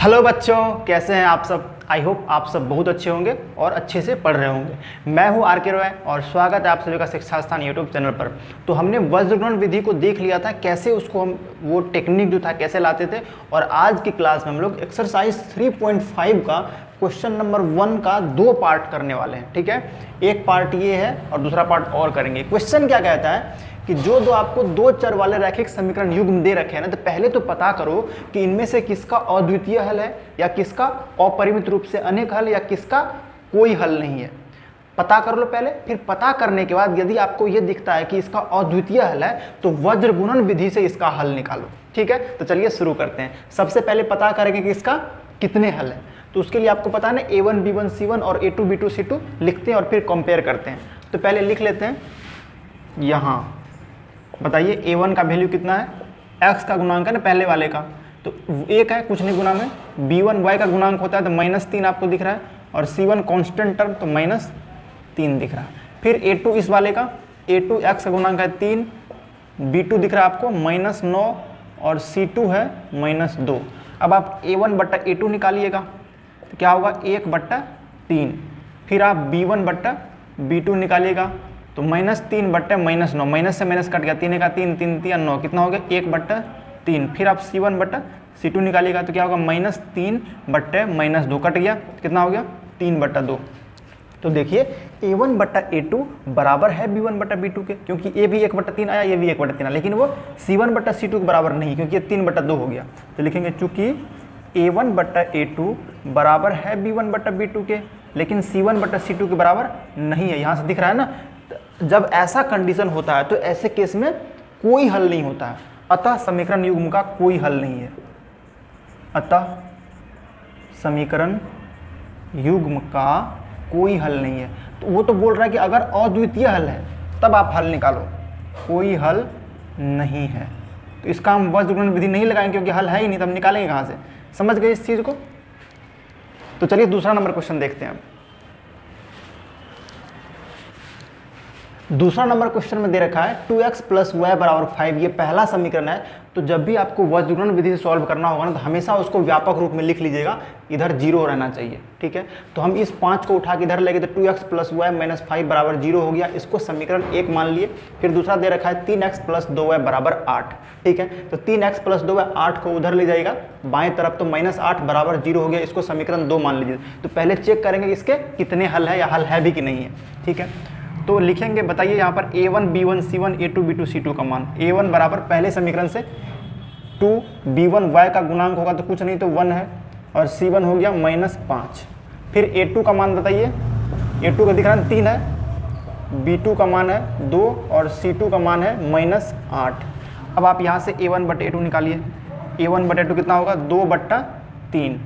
Hello बच्चों, कैसे हैं आप सब। आई होप आप सब बहुत अच्छे होंगे और अच्छे से पढ़ रहे होंगे। मैं हूं आर के रॉय और स्वागत है आप सभी का शिक्षा स्थान यूट्यूब चैनल पर। तो हमने वज्रगुणन विधि को देख लिया था, कैसे उसको हम वो टेक्निक जो था कैसे लाते थे। और आज की क्लास में हम लोग एक्सरसाइज 3.5 का क्वेश्चन नंबर 1 का 2 पार्ट करने वाले हैं। ठीक है, एक पार्ट ये है और दूसरा पार्ट और करेंगे। क्वेश्चन क्या कहता है कि जो आपको 2 चर वाले रैखिक समीकरण युग्म दे रखे हैं ना, तो पहले तो पता करो कि इनमें से किसका अद्वितीय हल है या किसका अपरिमित रूप से अनेक हल या किसका कोई हल नहीं है। पता कर लो पहले, फिर पता करने के बाद यदि आपको यह दिखता है कि इसका अद्वितीय हल है तो वज्रगुणन विधि से इसका हल निकालो। ठीक है, तो चलिए शुरू करते हैं। सबसे पहले पता करेंगे कि इसका कितने हल है। तो उसके लिए आपको पता है ना, A1 B1 C1 और A2 B2 C2 लिखते हैं और फिर कंपेयर करते हैं। तो पहले लिख लेते हैं, यहाँ बताइए A1 का वैल्यू कितना है, x का गुणांक है ना पहले वाले का, तो 1 है, कुछ नहीं गुना में। B1 y का गुणांक होता है तो -3 आपको दिख रहा है, और C1 कांस्टेंट टर्म तो -3 दिख रहा है। फिर A2 इस वाले का, A2 x का गुणांक है 3, B2 दिख रहा है आपको -9 और C2 है -2। अब आप A1 बट्टा A2 निकालिएगा तो क्या होगा 1/3। फिर आप B1 बट्टा B2 निकालिएगा तो -3 बट्टे -9, माइनस से माइनस कट गया, 3 का 3, 3 3 9, कितना हो गया 1/3। फिर आप C1 बट्टा C2 निकालिएगा तो क्या होगा -3 बट्टे -2 कट गया, कितना हो गया 3/2। तो देखिए A1 बट्टा A2 बराबर है B1 बट्टा B2 के, क्योंकि ये भी 1/3 आया, ये भी 1/3 आया, लेकिन वो C1 बट्टा C2 के बराबर नहीं, क्योंकि ये 3/2 हो गया। तो लिखेंगे चूंकि A1 बट्टा A2 बराबर है B1 बट्टा B2 के, लेकिन C1 बट्टा C2 के बराबर नहीं है। यहाँ से दिख रहा है ना, जब ऐसा कंडीशन होता है तो ऐसे केस में कोई हल नहीं होता है, अतः समीकरण युग्म का कोई हल नहीं है। अतः समीकरण युग्म का कोई हल नहीं है। तो वो तो बोल रहा है कि अगर अद्वितीय हल है तब आप हल निकालो, कोई हल नहीं है तो इसका हम वज्रगुणन विधि नहीं लगाएंगे, क्योंकि हल है ही नहीं, तब निकालेंगे कहाँ से। समझ गए इस चीज को। तो चलिए दूसरा नंबर क्वेश्चन देखते हैं। दूसरा नंबर क्वेश्चन में दे रखा है 2x + y = 5। ये पहला समीकरण है। तो जब भी आपको वज्रगुणन विधि से सॉल्व करना होगा ना, तो हमेशा उसको व्यापक रूप में लिख लीजिएगा, इधर 0 रहना चाहिए। ठीक है, तो हम इस 5 को उठा के इधर लेंगे तो 2x + y - 5 = 0 हो गया। इसको समीकरण 1 मान लिए। फिर दूसरा दे रखा है 3x + 2y = 8। ठीक है, तो 3x + 2y 8 को उधर ले जाएगा बाएं तरफ, तो -8 = 0 हो गया। इसको समीकरण 2 मान लीजिए। तो पहले चेक करेंगे कि इसके कितने हल है या हल है भी कि नहीं है। ठीक है, तो लिखेंगे, बताइए यहाँ पर A1 B1 C1 A2 B2 C2 का मान। A1 बराबर पहले समीकरण से 2, B1 y का गुणांक होगा तो कुछ नहीं तो 1 है, और C1 हो गया -5। फिर A2 का मान बताइए, A2 का दिख रहा है 3 है, B2 का मान है 2 और C2 का मान है -8। अब आप यहाँ से A1 बटे A2 निकालिए। A1 बटे 2 कितना होगा 2/3।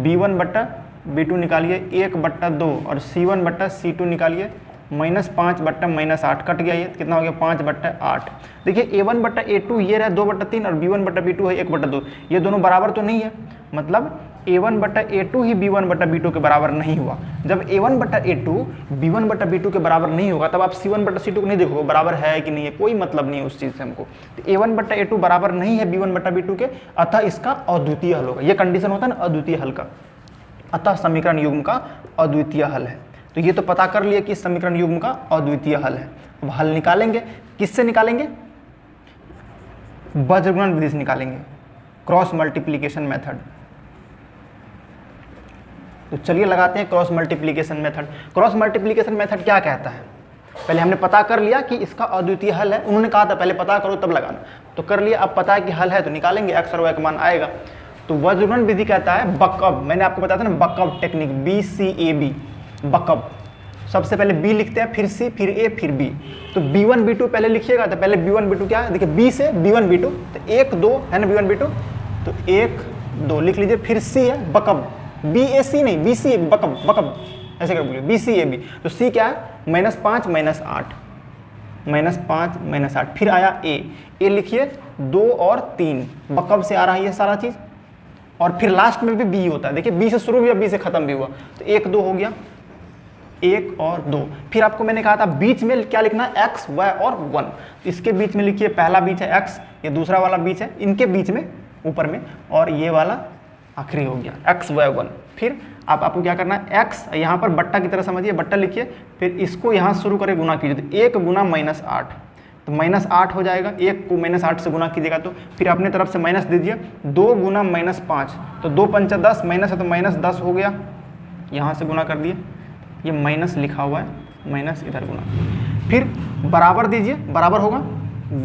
B1 बटा B2 निकालिए 1/2 और C1 बटा C2 निकालिए -5 बट्टा -8 कट गया, ये कितना हो गया 5/8। देखिए A1 बट्टा A2 ये रहा 2/3 और B1 बट्टा B2 है 1/2। ये दोनों बराबर तो नहीं है, मतलब A1 बट्टा A2 ही B1 बट्टा B2 के बराबर नहीं हुआ। जब A1 बट्टा A2 B1 बट्टा B2 के बराबर नहीं होगा तब आप C1 बट्टा C2 को नहीं देखोगे बराबर है कि नहीं है, कोई मतलब नहीं है उस चीज़ से हमको। तो A1 बट्टा A2 बराबर नहीं है B1 बट्टा B2 के, अतः इसका अद्वितीय हल होगा। ये कंडीशन होता है ना अद्वितीय हल का, अतः समीकरण युग्म का अद्वितीय हल है। तो ये तो पता कर लिए कि समीकरण युग्म का अद्वितीय हल है। अब हल निकालेंगे, किससे निकालेंगे, वज्रगुणन विधि से निकालेंगे, क्रॉस मल्टीप्लिकेशन मेथड। तो चलिए लगाते हैं cross multiplication method. Cross multiplication method क्या कहता है, पहले हमने पता कर लिया कि इसका अद्वितीय हल है। उन्होंने कहा था पहले पता करो तब लगाना, तो कर लिया। अब पता है कि हल है तो निकालेंगे, x और y का मान आएगा। तो वज्रगुणन विधि कहता है बकअप, मैंने आपको बताया था ना बकअप टेक्निक, BCAB बकअप। सबसे पहले B लिखते हैं, फिर C, फिर A, फिर B। तो B1 B2 पहले लिखिएगा, तो पहले B1 B2 क्या है, देखिए B से B1 B2 तो 1 2 है ना B1 B2, तो 1 2 लिख लीजिए। फिर C है बकअप, BAC नहीं BC बकअप, बकअप ऐसे कर बोलिए BCAB। तो C क्या है -5 -8, -5 -8। फिर आया A लिखिए 2 और 3, बकअप से आ रहा है ये सारा चीज़। और फिर लास्ट में भी B होता है, देखिए B से शुरू भी B से खत्म भी हुआ, तो 1 2 हो गया, 1 और 2। फिर आपको मैंने कहा था बीच में क्या लिखना है, x, y और 1। इसके बीच में लिखिए, पहला बीच है x, ये दूसरा वाला बीच है, इनके बीच में ऊपर में, और ये वाला आखिरी हो गया x/1। फिर आपको क्या करना है, x यहाँ पर बट्टा की तरह समझिए, बट्टा लिखिए, फिर इसको यहाँ शुरू करें गुना कीजिए, तो 1 गुना -8, तो -8 हो जाएगा। 1 को -8 से गुना कीजिएगा तो फिर अपने तरफ से माइनस दीजिए, 2 गुना -5, तो 2 पंचा 10, माइनस है तो -10 हो गया, यहाँ से गुना कर दिए, ये माइनस लिखा हुआ है, माइनस इधर गुना, फिर बराबर दीजिए, बराबर होगा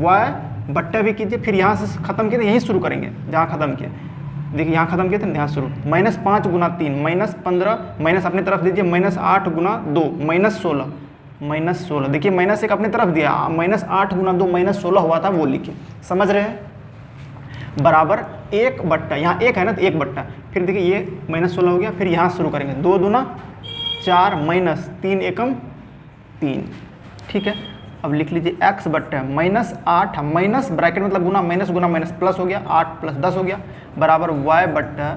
y बट्टा भी कीजिए, फिर यहाँ से खत्म किए यहीं शुरू करेंगे जहाँ खत्म किए, देखिए यहाँ खत्म किए थे यहाँ शुरू, -5 गुना 3 -15, माइनस अपनी तरफ दीजिए, -8 गुना 2 -16, देखिए माइनस एक अपनी तरफ दिया, -8 गुना 2 -16 हुआ था, वो लिखिए, समझ रहे हैं, बराबर 1 बट्टा, यहाँ 1 है ना तो 1 बट्टा, फिर देखिए ये -16 हो गया, फिर यहाँ शुरू करेंगे, 2 दूना 4 -3 एकम 3, ठीक है। अब लिख लीजिए x बट्टा -8, माइनस ब्रैकेट मतलब गुना, माइनस गुना माइनस प्लस हो गया, 8 + 10 हो गया, बराबर y बट्टा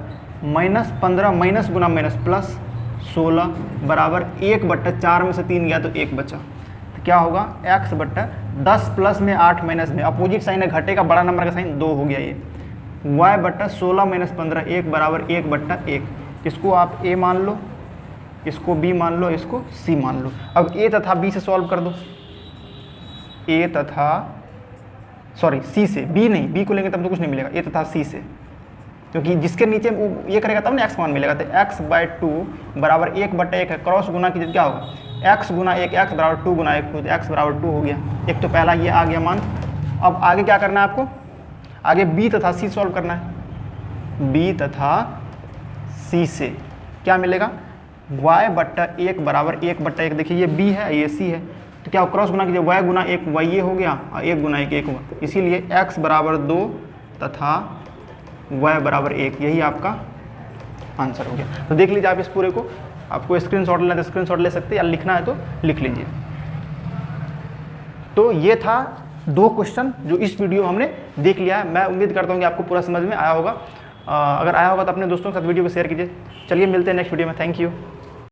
-15, माइनस गुना माइनस प्लस 16, बराबर 1 बट्टा 4 में से 3 गया तो 1 बचा, तो क्या होगा x बट्टा 10 प्लस में 8 माइनस में, अपोजिट साइन है, घटेगा बड़ा नंबर का साइन 2 हो गया, ये y बट्टा 16 - 15 1 बराबर 1 बट्टा 1, इसको आप a मान लो, इसको b मान लो, इसको c मान लो। अब a तथा b से सॉल्व कर दो, a तथा सॉरी c से, b नहीं, b को लेंगे तब तो कुछ नहीं मिलेगा, a तथा c से, क्योंकि जिसके नीचे ये करेगा तब ना x मान मिलेगा, तो x/2 बराबर 1 बट्टा 1 है, क्रॉस गुना कीजिए क्या होगा, x गुना 1 x बराबर 2 गुना 1 2, तो x बराबर 2 हो गया, एक तो पहला ये आ गया मान। अब आगे क्या करना है आपको, आगे b तथा c सॉल्व करना है, b तथा c से क्या मिलेगा, y बट्टा 1 बराबर 1 बट्टा 1, देखिए ये b है ये c है, तो क्या क्रॉस गुना कीजिए, y गुना 1 y ये हो गया, 1 गुना 1 1 हुआ, इसीलिए x बराबर 2 तथा y बराबर 1, यही आपका आंसर हो गया। तो देख लीजिए आप इस पूरे को, आपको स्क्रीनशॉट लेना है तो स्क्रीनशॉट ले सकते हैं, या लिखना है तो लिख लीजिए। तो ये था 2 क्वेश्चन जो इस वीडियो में हमने देख लिया है, मैं उम्मीद करता हूँ कि आपको पूरा समझ में आया होगा। अगर आया होगा तो अपने दोस्तों के साथ वीडियो को शेयर कीजिए। चलिए मिलते हैं नेक्स्ट वीडियो में, थैंक यू।